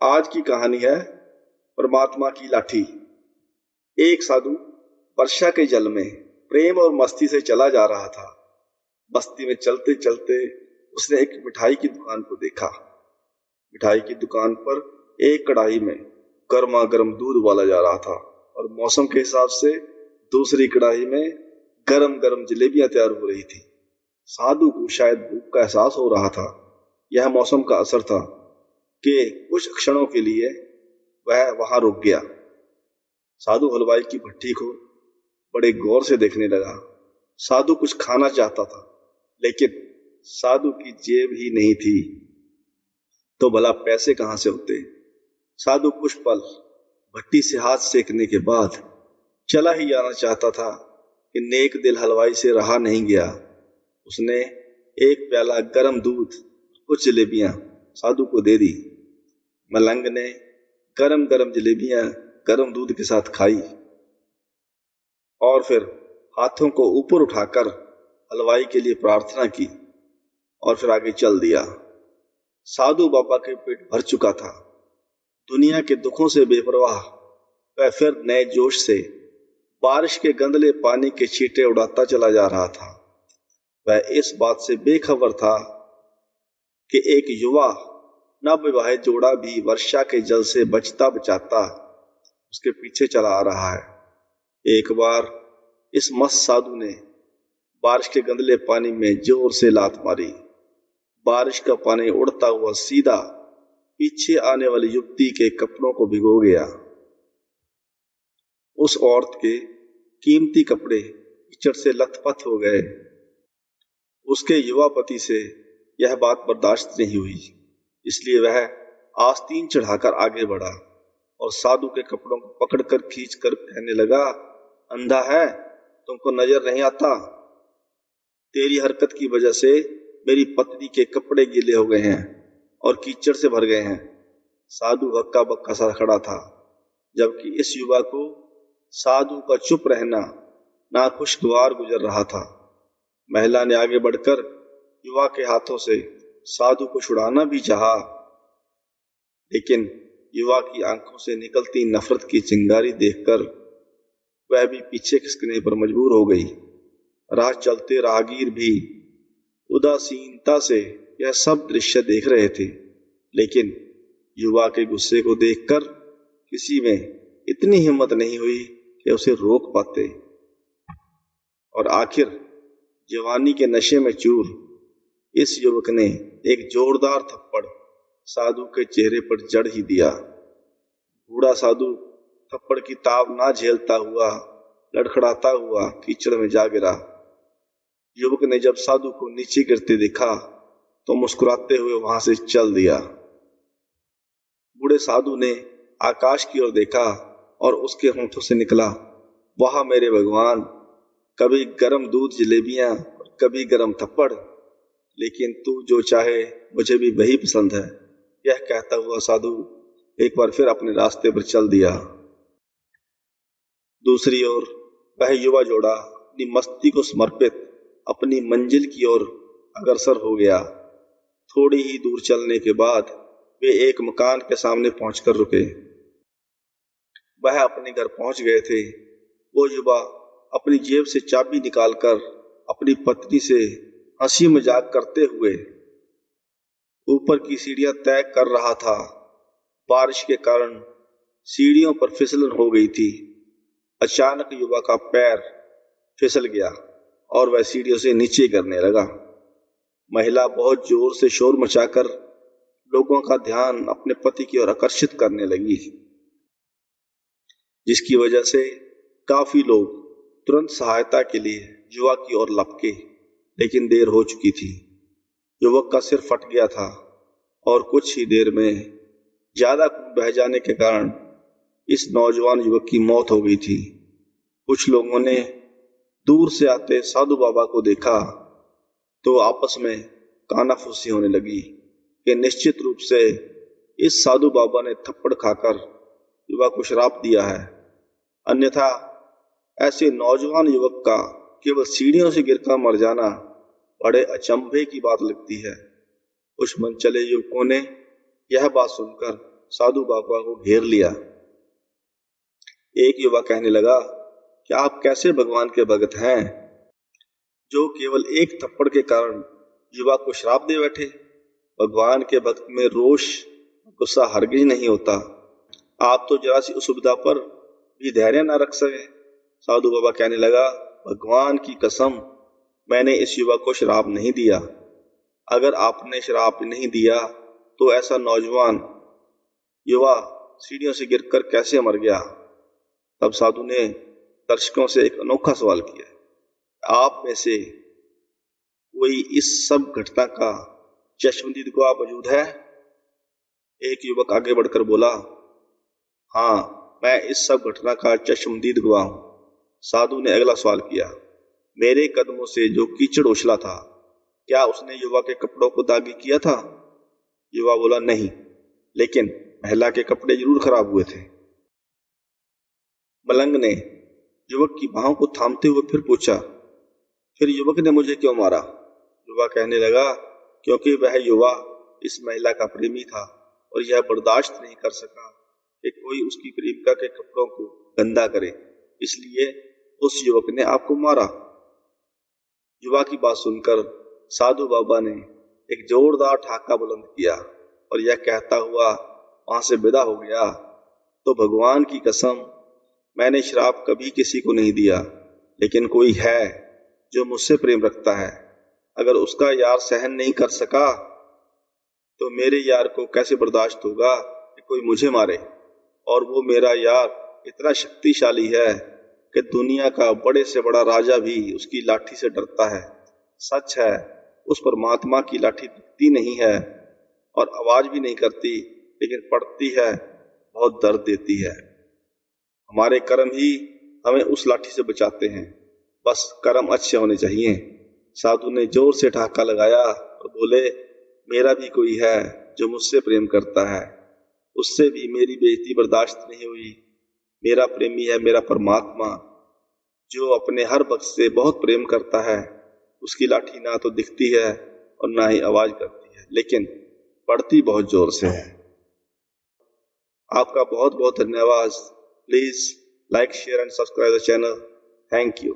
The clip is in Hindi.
आज की कहानी है परमात्मा की लाठी। एक साधु वर्षा के जल में प्रेम और मस्ती से चला जा रहा था। बस्ती में चलते चलते उसने एक मिठाई की दुकान को देखा। मिठाई की दुकान पर एक कढ़ाई में गर्मा गर्म दूध उबाला जा रहा था और मौसम के हिसाब से दूसरी कढ़ाई में गरम गरम जलेबियां तैयार हो रही थी। साधु को शायद भूख का एहसास हो रहा था। यह मौसम का असर था कि कुछ क्षणों के लिए वह वहां रुक गया। साधु हलवाई की भट्टी को बड़े गौर से देखने लगा। साधु कुछ खाना चाहता था, लेकिन साधु की जेब ही नहीं थी, तो भला पैसे कहां से होते। साधु कुछ पल भट्टी से हाथ सेकने के बाद चला ही जाना चाहता था कि नेक दिल हलवाई से रहा नहीं गया। उसने एक प्याला गर्म दूध, कुछ जलेबियां साधु को दे दी। मलंग ने गरम गरम जलेबियां गरम दूध के साथ खाई और फिर हाथों को ऊपर उठाकर हलवाई के लिए प्रार्थना की और फिर आगे चल दिया। साधु बाबा के पेट भर चुका था। दुनिया के दुखों से बेपरवाह वह फिर नए जोश से बारिश के गंदले पानी के छींटे उड़ाता चला जा रहा था। वह इस बात से बेखबर था कि एक युवा नवविवाहित जोड़ा भी वर्षा के जल से बचता बचाता उसके पीछे चला आ रहा है। एक बार इस मस्त साधु ने बारिश के गंदले पानी में जोर से लात मारी। बारिश का पानी उड़ता हुआ सीधा पीछे आने वाली युवती के कपड़ों को भिगो गया। उस औरत के कीमती कपड़े कीचड़ से लथपथ हो गए। उसके युवा पति से यह बात बर्दाश्त नहीं हुई, इसलिए वह आस्तीन चढ़ाकर आगे बढ़ा और साधु के कपड़ों को पकड़कर खींचकर कहने लगा, अंधा है, तुमको नजर नहीं आता? तेरी हरकत की वजह से मेरी पत्नी के कपड़े गीले हो गए हैं और कीचड़ से भर गए हैं। साधु हक्का बक्का सा खड़ा था, जबकि इस युवा को साधु का चुप रहना नाखुशगवार गुजर रहा था। महिला ने आगे बढ़कर युवा के हाथों से साधु को छुड़ाना भी चाहा, लेकिन युवा की आंखों से निकलती नफरत की चिंगारी देखकर वह भी पीछे खिसकने पर मजबूर हो गई। राह चलते राहगीर भी उदासीनता से यह सब दृश्य देख रहे थे, लेकिन युवा के गुस्से को देखकर किसी में इतनी हिम्मत नहीं हुई कि उसे रोक पाते। और आखिर जवानी के नशे में चूर इस युवक ने एक जोरदार थप्पड़ साधु के चेहरे पर जड़ ही दिया। बूढ़ा साधु थप्पड़ की ताब ना झेलता हुआ लड़खड़ाता हुआ कीचड़ में जा गिरा। युवक ने जब साधु को नीचे गिरते देखा तो मुस्कुराते हुए वहां से चल दिया। बूढ़े साधु ने आकाश की ओर देखा और उसके होंठों से निकला, वाह मेरे भगवान, कभी गरम दूध जलेबियां और कभी गरम थप्पड़, लेकिन तू जो चाहे मुझे भी वही पसंद है। यह कहता हुआ साधु एक बार फिर अपने रास्ते पर चल दिया। दूसरी ओर वह युवा जोड़ा अपनी मस्ती को समर्पित अपनी मंजिल की ओर अग्रसर हो गया। थोड़ी ही दूर चलने के बाद वे एक मकान के सामने पहुंचकर रुके। वह अपने घर पहुंच गए थे। वो युवा अपनी जेब से चाबी निकालकर अपनी पत्नी से हंसी मजाक करते हुए ऊपर की सीढ़ियां तय कर रहा था। बारिश के कारण सीढ़ियों पर फिसलन हो गई थी। अचानक युवा का पैर फिसल गया और वह सीढ़ियों से नीचे गिरने लगा। महिला बहुत जोर से शोर मचाकर लोगों का ध्यान अपने पति की ओर आकर्षित करने लगी, जिसकी वजह से काफी लोग तुरंत सहायता के लिए युवा की ओर लपके, लेकिन देर हो चुकी थी। युवक का सिर फट गया था और कुछ ही देर में ज्यादा खून बह जाने के कारण इस नौजवान युवक की मौत हो गई थी। कुछ लोगों ने दूर से आते साधु बाबा को देखा तो आपस में कानाफूसी होने लगी कि निश्चित रूप से इस साधु बाबा ने थप्पड़ खाकर युवा को श्राप दिया है, अन्यथा ऐसे नौजवान युवक का केवल सीढ़ियों से गिरकर मर जाना बड़े अचंभे की बात लगती है। कुछ मनचले युवकों ने यह बात सुनकर साधु बाबा को घेर लिया। एक युवा कहने लगा कि आप कैसे भगवान के भक्त हैं जो केवल एक थप्पड़ के कारण युवा को श्राप दे बैठे। भगवान के भक्त में रोष गुस्सा हरगिज नहीं होता। आप तो जरा सी असुविधा पर भी धैर्य न रख सके। साधु बाबा कहने लगा, भगवान की कसम, मैंने इस युवा को श्राप नहीं दिया। अगर आपने श्राप नहीं दिया तो ऐसा नौजवान युवा सीढ़ियों से गिरकर कैसे मर गया। तब साधु ने दर्शकों से एक अनोखा सवाल किया, आप में से कोई इस सब घटना का चश्मदीद गवाह मौजूद है? एक युवक आगे बढ़कर बोला, हाँ, मैं इस सब घटना का चश्मदीद गवाह हूं। साधु ने अगला सवाल किया, मेरे कदमों से जो कीचड़ उछला था, क्या उसने युवा के कपड़ों को दागी किया था? युवा बोला, नहीं, लेकिन महिला के कपड़े जरूर खराब हुए थे। मलंग ने युवक की बाहों को थामते हुए फिर पूछा, फिर युवक ने मुझे क्यों मारा? युवा कहने लगा, क्योंकि वह युवा इस महिला का प्रेमी था और यह बर्दाश्त नहीं कर सका कि कोई उसकी प्रेमिका के कपड़ों को गंदा करे, इसलिए उस युवक ने आपको मारा। युवा की बात सुनकर साधु बाबा ने एक जोरदार ठहाका बुलंद किया और यह कहता हुआ वहां से विदा हो गया, तो भगवान की कसम, मैंने श्राप कभी किसी को नहीं दिया, लेकिन कोई है जो मुझसे प्रेम रखता है। अगर उसका यार सहन नहीं कर सका तो मेरे यार को कैसे बर्दाश्त होगा कि कोई मुझे मारे। और वो मेरा यार इतना शक्तिशाली है कि दुनिया का बड़े से बड़ा राजा भी उसकी लाठी से डरता है। सच है, उस परमात्मा की लाठी दिखती नहीं है और आवाज भी नहीं करती, लेकिन पड़ती है, बहुत दर्द देती है। हमारे कर्म ही हमें उस लाठी से बचाते हैं, बस कर्म अच्छे होने चाहिए। साधु ने जोर से ठहाका लगाया और बोले, मेरा भी कोई है जो मुझसे प्रेम करता है, उससे भी मेरी बेइज्जती बर्दाश्त नहीं हुई। मेरा प्रेमी है मेरा परमात्मा, जो अपने हर भक्त से बहुत प्रेम करता है। उसकी लाठी ना तो दिखती है और ना ही आवाज करती है, लेकिन पड़ती बहुत जोर से है। आपका बहुत बहुत धन्यवाद। Please like, share and subscribe the channel. Thank you.